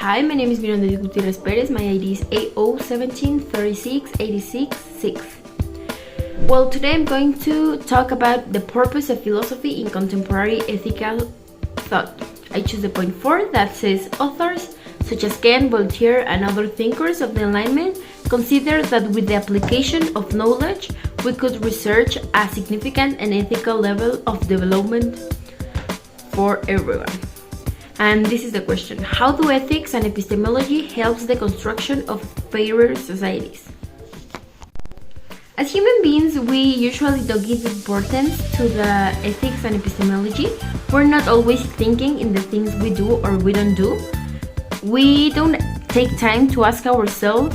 Hi, my name is Miranda Gutierrez Perez. My ID is AO17368666. Well, today I'm going to talk about the purpose of philosophy in contemporary ethical thought. I choose the point 4 that says authors such as Kant, Voltaire, and other thinkers of the Enlightenment consider that with the application of knowledge, we could research a significant and ethical level of development for everyone. And this is the question: how do ethics and epistemology helps the construction of fairer societies? As human beings, we usually don't give importance to the ethics and epistemology. We're not always thinking in the things we do or we don't do. We don't take time to ask ourselves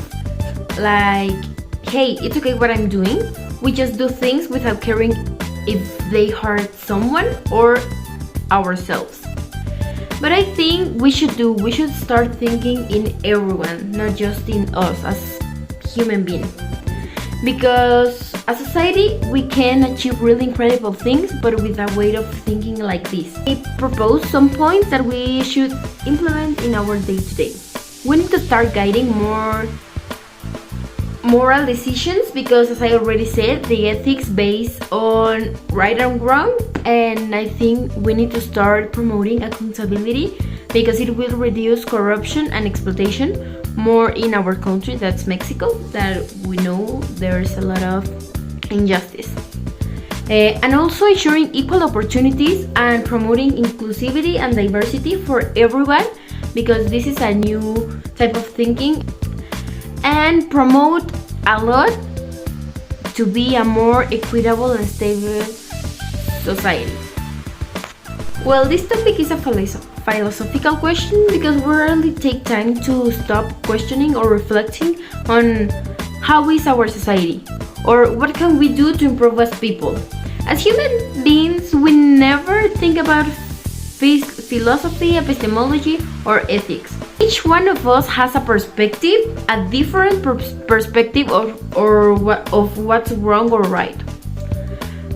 like, hey, it's okay what I'm doing. We just do things without caring if they hurt someone or ourselves. But I think we should start thinking in everyone, not just in us as human beings. Because as a society, we can achieve really incredible things, but with a way of thinking like this. I propose some points that we should implement in our day-to-day. We need to start guiding more moral decisions because, as I already said, the ethics based on right and wrong, and I think we need to start promoting accountability because it will reduce corruption and exploitation more in our country, that's Mexico, that we know there's a lot of injustice. And also ensuring equal opportunities and promoting inclusivity and diversity for everyone, because this is a new type of thinking, and promote a lot to be a more equitable and stable society. Well, this topic is a philosophical question because we rarely take time to stop questioning or reflecting on how is our society or what can we do to improve as people. As human beings, we never think about philosophy, epistemology, or ethics. Each one of us has a perspective, a different perspective of what's wrong or right.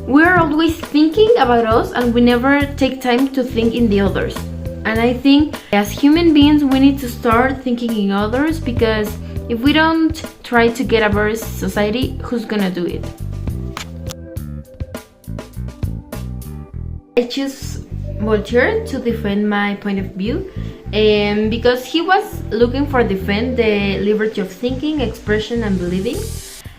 We're always thinking about us and we never take time to think in the others. And I think as human beings, we need to start thinking in others, because if we don't try to get a better society, who's gonna do it? I choose Voltaire to defend my point of view, because he was looking for defend the liberty of thinking, expression, and believing,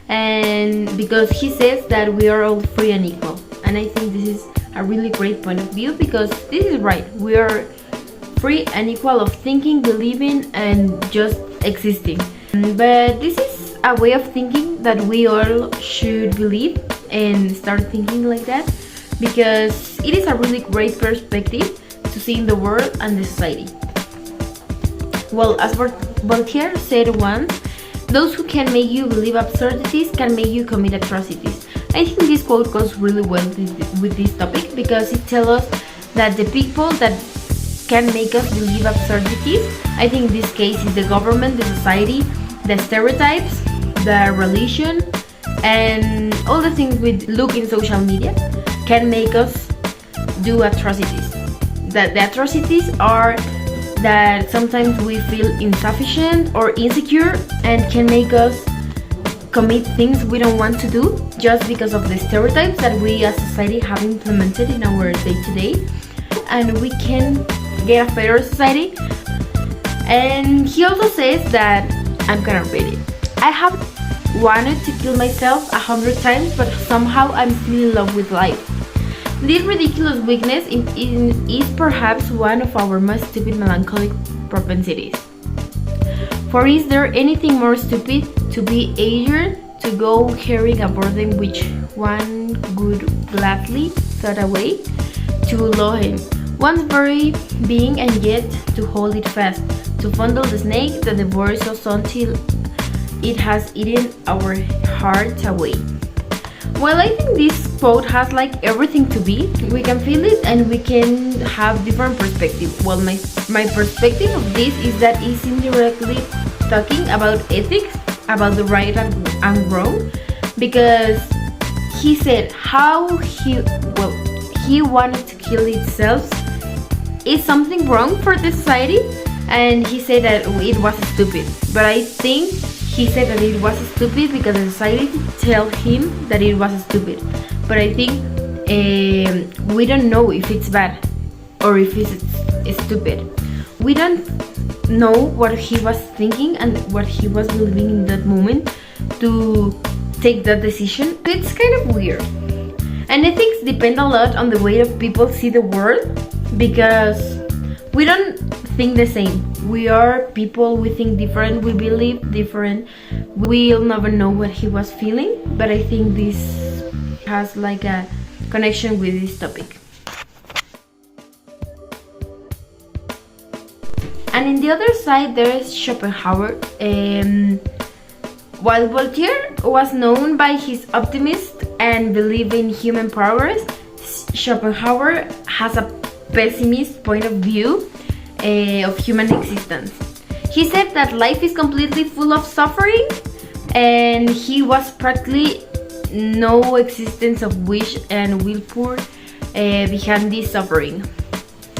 and because he says that we are all free and equal. And I think this is a really great point of view, because this is right. We are free and equal of thinking, believing, and just existing. But this is a way of thinking that we all should believe and start thinking like that, because it is a really great perspective to see in the world and the society. Well, as Voltaire said once, those who can make you believe absurdities can make you commit atrocities. I think this quote goes really well with this topic, because it tells us that the people that can make us believe absurdities, I think in this case is the government, the society, the stereotypes, the religion, and all the things we look in social media can make us do atrocities. The atrocities are that sometimes we feel insufficient or insecure and can make us commit things we don't want to do just because of the stereotypes that we as society have implemented in our day-to-day, and we can get a fairer society. And he also says that, I'm gonna read it: I have wanted to kill myself 100 times, but somehow I'm still in love with life. This ridiculous weakness is perhaps one of our most stupid melancholic propensities. For is there anything more stupid to be eager to go carrying a burden which one would gladly throw away, to love him, one's very being, and yet to hold it fast, to fondle the snake that devours us until it has eaten our hearts away. Well, I think this quote has like everything to be. We can feel it and we can have different perspectives. Well, my perspective of this is that it's indirectly talking about ethics, about the right and wrong, because he said how he wanted to kill himself. Is something wrong for the society? and he said that it was stupid. But I think he said that it was stupid because the society tell him that it was stupid. But I think we don't know if it's bad or if it's stupid. We don't know what he was thinking and what he was believing in that moment to take that decision. It's kind of weird. And ethics depend a lot on the way of people see the world, because we don't think the same. We are people, we think different, we believe different. We'll never know what he was feeling, but I think this has like a connection with this topic. And in the other side there is Schopenhauer. While Voltaire was known by his optimism and belief in human progress, Schopenhauer has a pessimist point of view of human existence. He said that life is completely full of suffering, and he was practically no existence of wish and willpower behind this suffering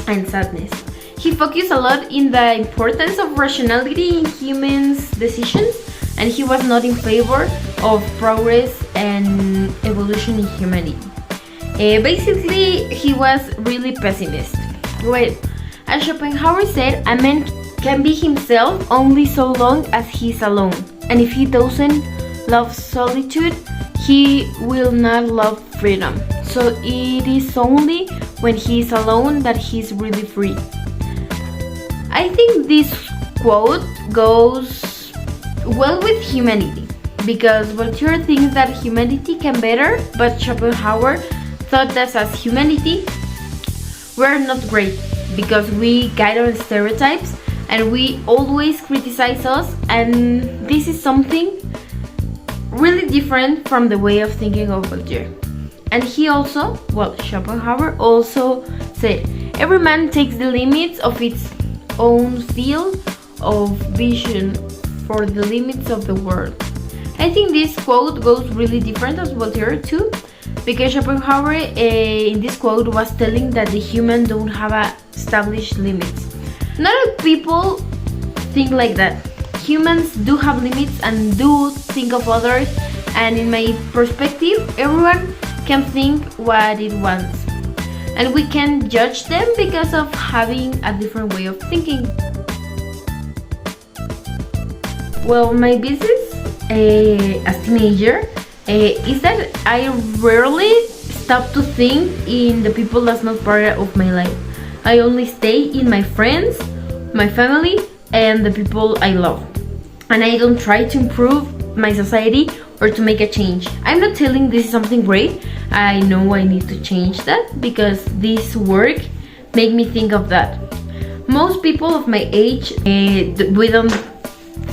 and sadness. He focused a lot in the importance of rationality in humans' decisions, and he was not in favor of progress and evolution in humanity. Basically, he was really pessimist. Well, as Schopenhauer said, a man can be himself only so long as he's alone. And if he doesn't love solitude, he will not love freedom. So it is only when he's alone that he's really free. I think this quote goes well with humanity, because Voltaire thinks that humanity can better, but Schopenhauer thought that as humanity we're not great because we guide on stereotypes and we always criticize us, and this is something really different from the way of thinking of Voltaire. And he also, Schopenhauer also said, every man takes the limits of its own field of vision for the limits of the world. I think this quote goes really different as Voltaire too, because Schopenhauer in this quote was telling that the human don't have established limits. Not all people think like that. Humans do have limits and do think of others, and in my perspective, everyone can think what it wants, and we can judge them because of having a different way of thinking. Well, my business as teenager is that I rarely stop to think in the people that's not part of my life. I only stay in my friends, my family, and the people I love. And I don't try to improve my society or to make a change. I'm not telling this is something great. I know I need to change that because this work make me think of that. Most people of my age, we don't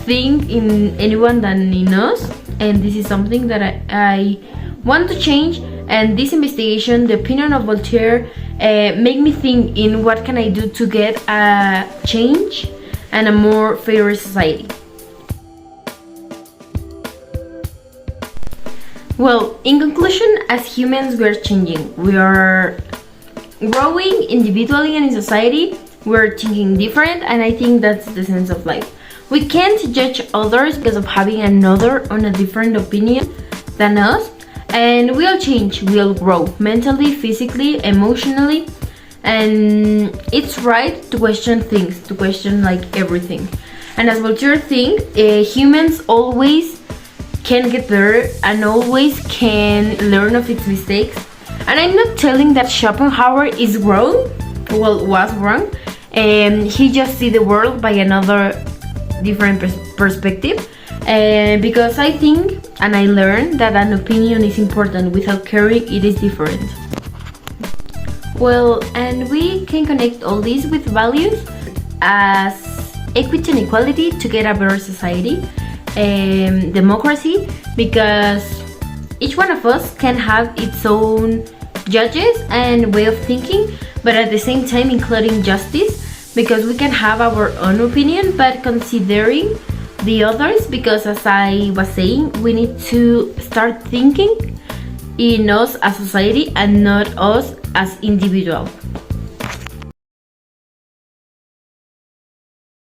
think in anyone than in us, and this is something that I want to change. And this investigation, the opinion of Voltaire, make me think in what can I do to get a change and a more fairer society. Well, in conclusion, as humans we are changing. We are growing individually and in society. We're thinking different, and I think that's the sense of life. We can't judge others because of having another on a different opinion than us, and we'll change, we'll grow mentally, physically, emotionally, and it's right to question things, to question like everything. And as Voltaire thinks, humans always can get better and always can learn of its mistakes. And I'm not telling that Schopenhauer is wrong, was wrong. He just see the world by another different perspective. Because I think and I learned that an opinion is important. Without caring, it is different. Well, and we can connect all these with values as equity and equality to get a better society. Democracy, because each one of us can have its own judges and way of thinking, but at the same time including justice, because we can have our own opinion but considering the others, because as I was saying, we need to start thinking in us as society and not us as individual.